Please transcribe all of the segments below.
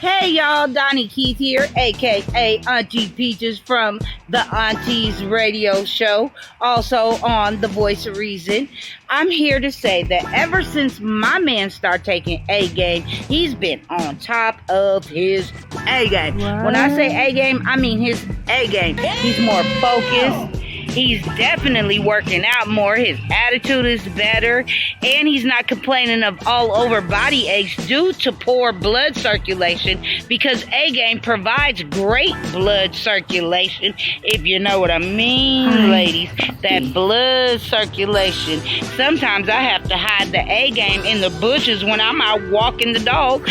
Hey y'all, Donnie Keith here, aka Auntie Peaches from the Aunties Radio Show, also on The Voice of Reason. I'm here to say that ever since my man started taking A game, he's been on top of his A game. What? When I say A game, I mean his A game. He's more focused. He's definitely working out more. His attitude is better. And he's not complaining of all over body aches due to poor blood circulation, because A-Game provides great blood circulation, if you know what I mean, ladies. That blood circulation. Sometimes I have to hide the A-Game in the bushes when I'm out walking the dog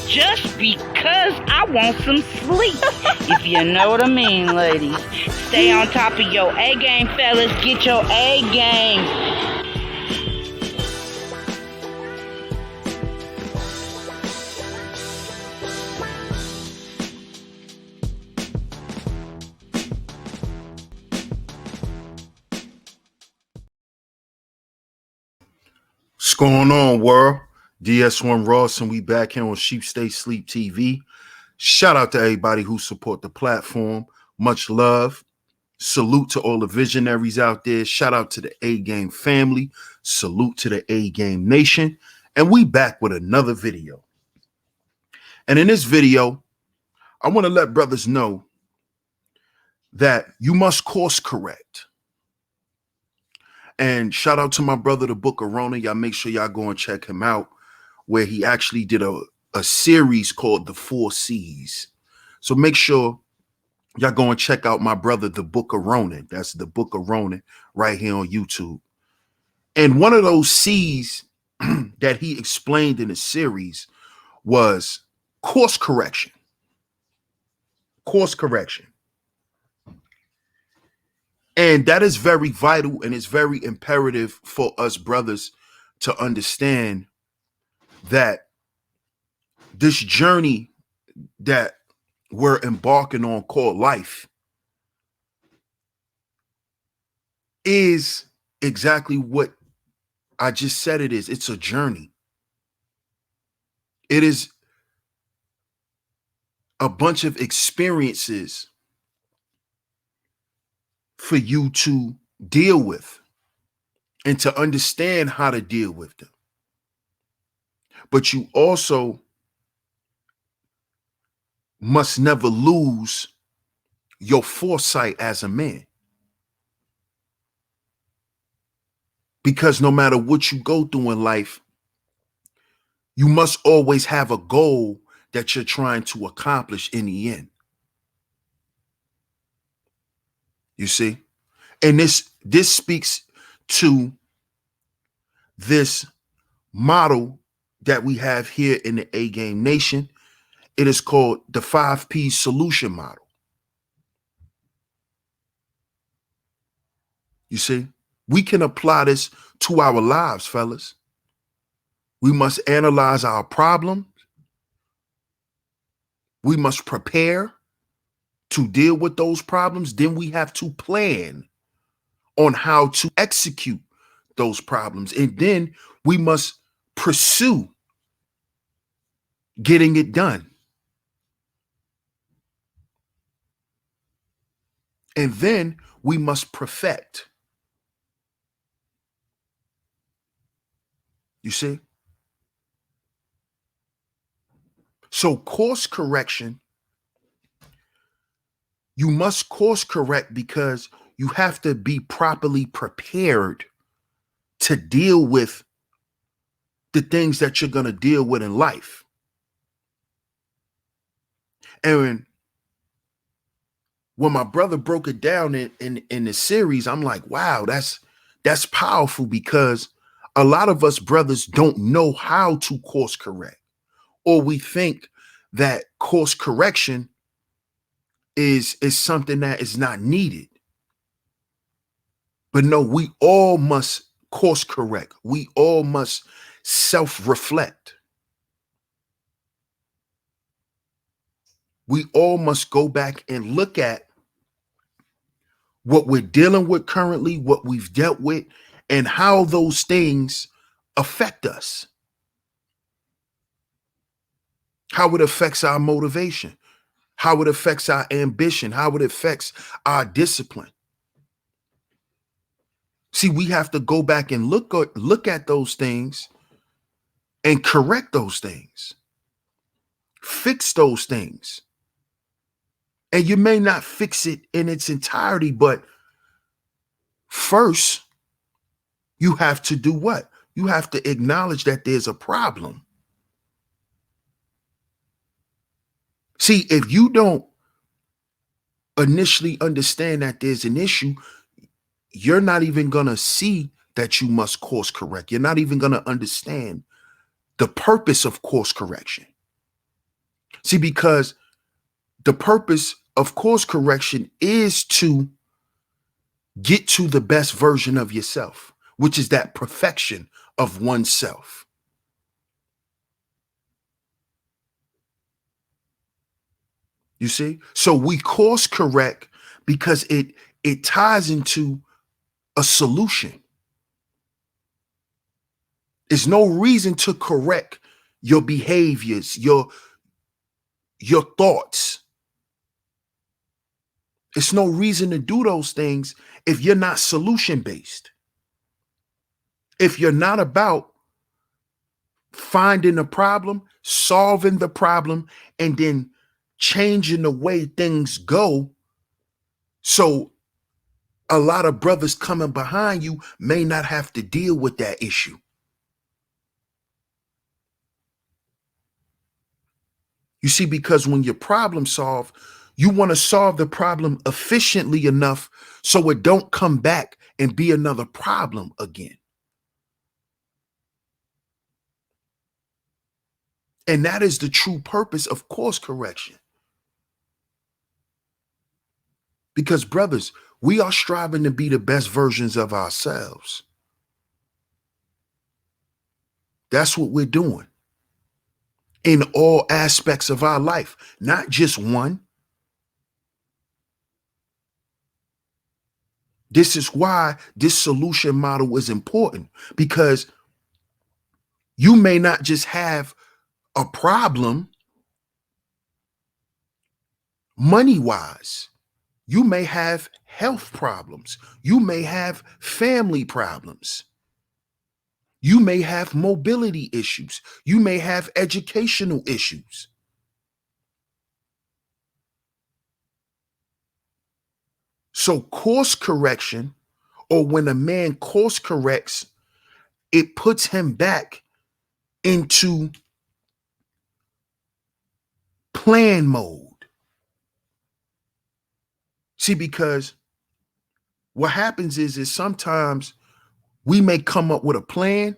just because I want some sleep. If you know what I mean, ladies. Stay on top of your A-Game, fellas. Get your A-Game. What's going on, world? DS1 Ross, and we back here on SHEEPSTAYSLEEPTV. Shout out to everybody who support the platform. Much love. Salute to all the visionaries out there. Shout out to the A-Game family. Salute to the A-Game nation. And we back with another video. And in this video, I want to let brothers know that you must course correct. And shout out to my brother, the Book of Rona. Y'all make sure y'all go and check him out, where he actually did a series called The 4 C's. So make sure y'all go and check out my brother, the Book of Rona. That's the Book of Rona right here on YouTube. And one of those C's that he explained in the series was course correction. Course correction. And that is very vital, and it's very imperative for us brothers to understand that this journey that we're embarking on called life is exactly what I just said it is. It's a journey. It is a bunch of experiences for you to deal with and to understand how to deal with them. But you also must never lose your foresight as a man. Because no matter what you go through in life, you must always have a goal that you're trying to accomplish in the end. You see? And this speaks to this model that we have here in the A-Game Nation. It is called the 5P solution model. You see? We can apply this to our lives, fellas. We must analyze our problems. We must prepare to deal with those problems. Then we have to plan on how to execute those problems. And then we must pursue getting it done. And then we must perfect. You see? So course correction, you must course correct because you have to be properly prepared to deal with the things that you're going to deal with in life. And when my brother broke it down in the series, I'm like, wow, that's powerful, because a lot of us brothers don't know how to course correct, or we think that course correction is something that is not needed. But no, we all must course correct. We all must self-reflect. We all must go back and look at what we're dealing with currently, what we've dealt with, and how those things affect us. how it affects our motivation, how it affects our ambition, how it affects our discipline. See, we have to go back and look at those things and correct those things, fix those things. And you may not fix it in its entirety, but first, you have to do what? You have to acknowledge that there's a problem. See, if you don't initially understand that there's an issue, you're not even going to see that you must course correct. You're not even going to understand the purpose of course correction. See, because the purpose of course correction is to get to the best version of yourself, which is that perfection of oneself. You see? So we course correct because it ties into a solution. There's no reason to correct your behaviors, your thoughts. It's no reason to do those things if you're not solution based. If you're not about finding a problem, solving the problem, and then changing the way things go. So a lot of brothers coming behind you may not have to deal with that issue. You see, because when you problem solve, you want to solve the problem efficiently enough so it don't come back and be another problem again. And that is the true purpose of course correction. Because brothers, we are striving to be the best versions of ourselves. That's what we're doing in all aspects of our life, not just one. This is why this solution model is important, because you may not just have a problem money-wise. You may have health problems. You may have family problems. You may have mobility issues. You may have educational issues. So course correction, or when a man course corrects, it puts him back into plan mode. See, because what happens is sometimes we may come up with a plan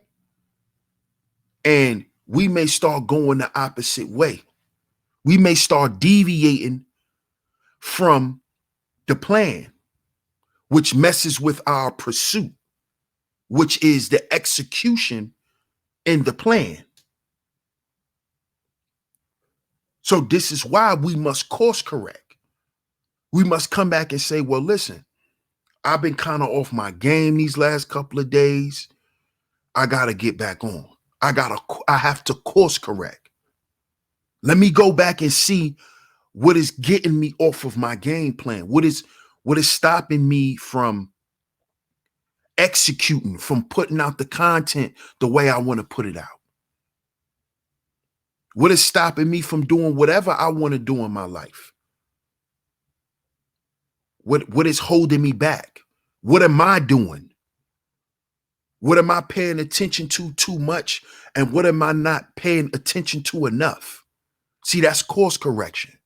and we may start going the opposite way. We may start deviating from the plan, which messes with our pursuit, which is the execution in the plan. So this is why we must course correct. We must come back and say, well, listen, I've been kind of off my game these last couple of days. I got to get back on. I have to course correct. Let me go back and see what is getting me off of my game plan. What is stopping me from executing, from putting out the content the way I want to put it out? What is stopping me from doing whatever I want to do in my life? What is holding me back? What am I doing? What am I paying attention to too much? And what am I not paying attention to enough? See, that's course correction.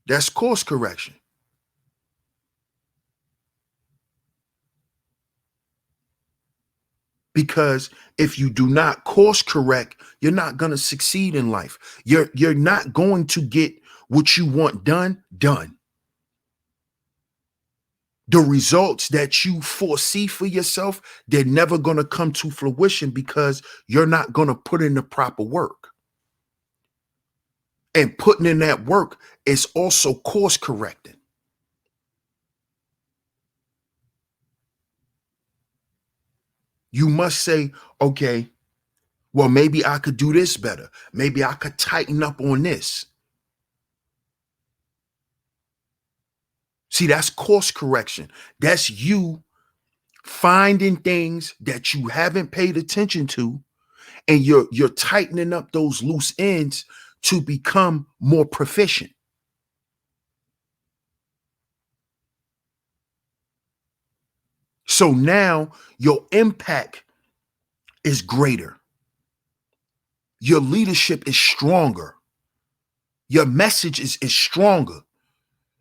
That's course correction. Because if you do not course correct, you're not going to succeed in life. You're not going to get what you want done. The results that you foresee for yourself, they're never going to come to fruition because you're not going to put in the proper work. And putting in that work is also course correcting. You must say, okay, Well, maybe I could do this better. Maybe I could tighten up on this. See, that's course correction. That's you finding things that you haven't paid attention to, and you're tightening up those loose ends to become more proficient. So now your impact is greater. Your leadership is stronger. Your message is stronger.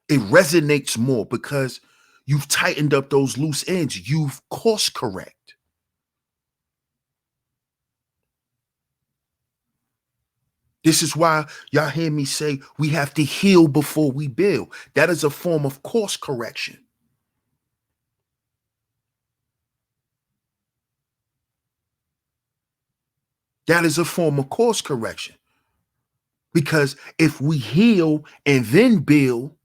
It resonates more because you've tightened up those loose ends. You've course correct. This is why y'all hear me say we have to heal before we build. That is a form of course correction. That is a form of course correction. Because if we heal and then build,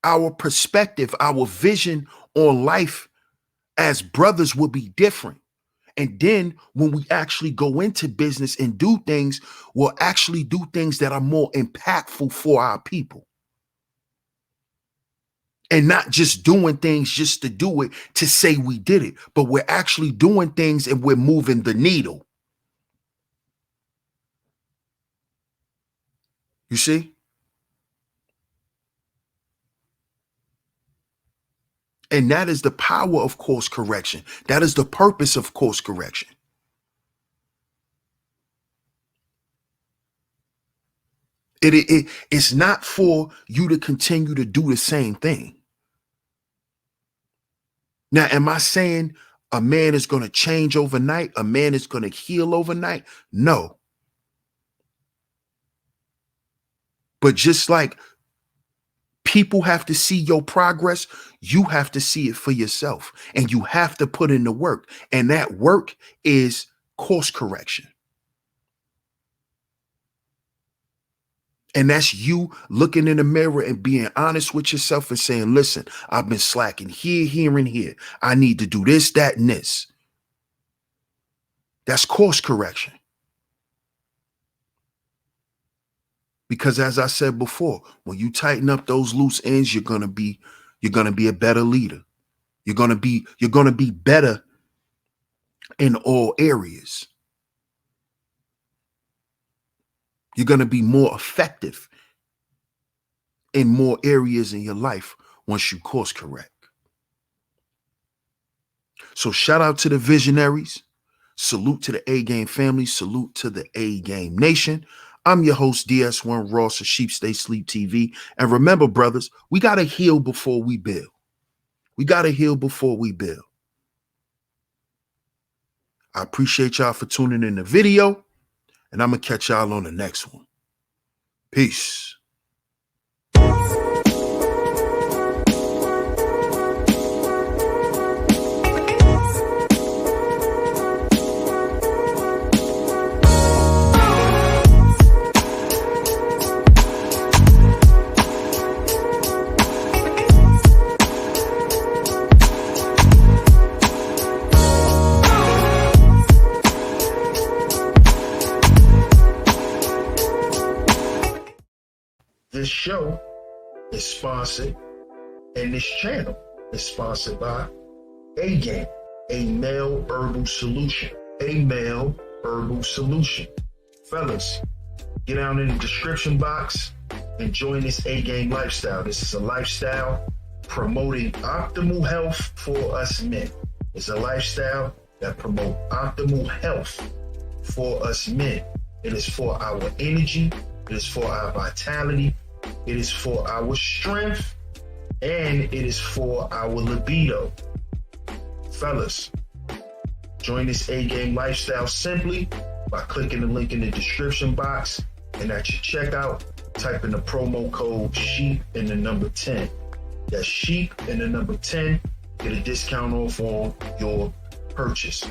our perspective, our vision on life as brothers will be different. And then when we actually go into business and do things, we'll actually do things that are more impactful for our people. And not just doing things just to do it, to say we did it, but we're actually doing things and we're moving the needle. You see? And that is the power of course correction. That is the purpose of course correction. It's not for you to continue to do the same thing. Now, am I saying a man is going to change overnight? A man is going to heal overnight? No. But just like people have to see your progress, you have to see it for yourself. And you have to put in the work. And that work is course correction. And that's you looking in the mirror and being honest with yourself and saying, listen, I've been slacking here, here, and here. I need to do this, that, and this. That's course correction. Because as I said before, when you tighten up those loose ends, you're gonna be a better leader. You're gonna be better in all areas. You're going to be more effective in more areas in your life once you course correct. So shout out to the visionaries. Salute to the A-Game family. Salute to the A-Game nation. I'm your host, DS1 Ross of SheepStaysLeepTV. And remember, brothers, we got to heal before we build. We got to heal before we build. I appreciate y'all for tuning in the video. And I'm going to catch y'all on the next one. Peace. This show is sponsored, and this channel is sponsored by A-Game, a male herbal solution. A male herbal solution. Fellas, get down in the description box and join this A-Game lifestyle. This is a lifestyle promoting optimal health for us men. It's a lifestyle that promotes optimal health for us men. It is for our energy. It is for our vitality. It is for our strength, and it is for our libido. Fellas, join this A-Game lifestyle simply by clicking the link in the description box, and at your checkout, type in the promo code SHEEP and the number 10. That's SHEEP and the number 10. Get a discount off on your purchase.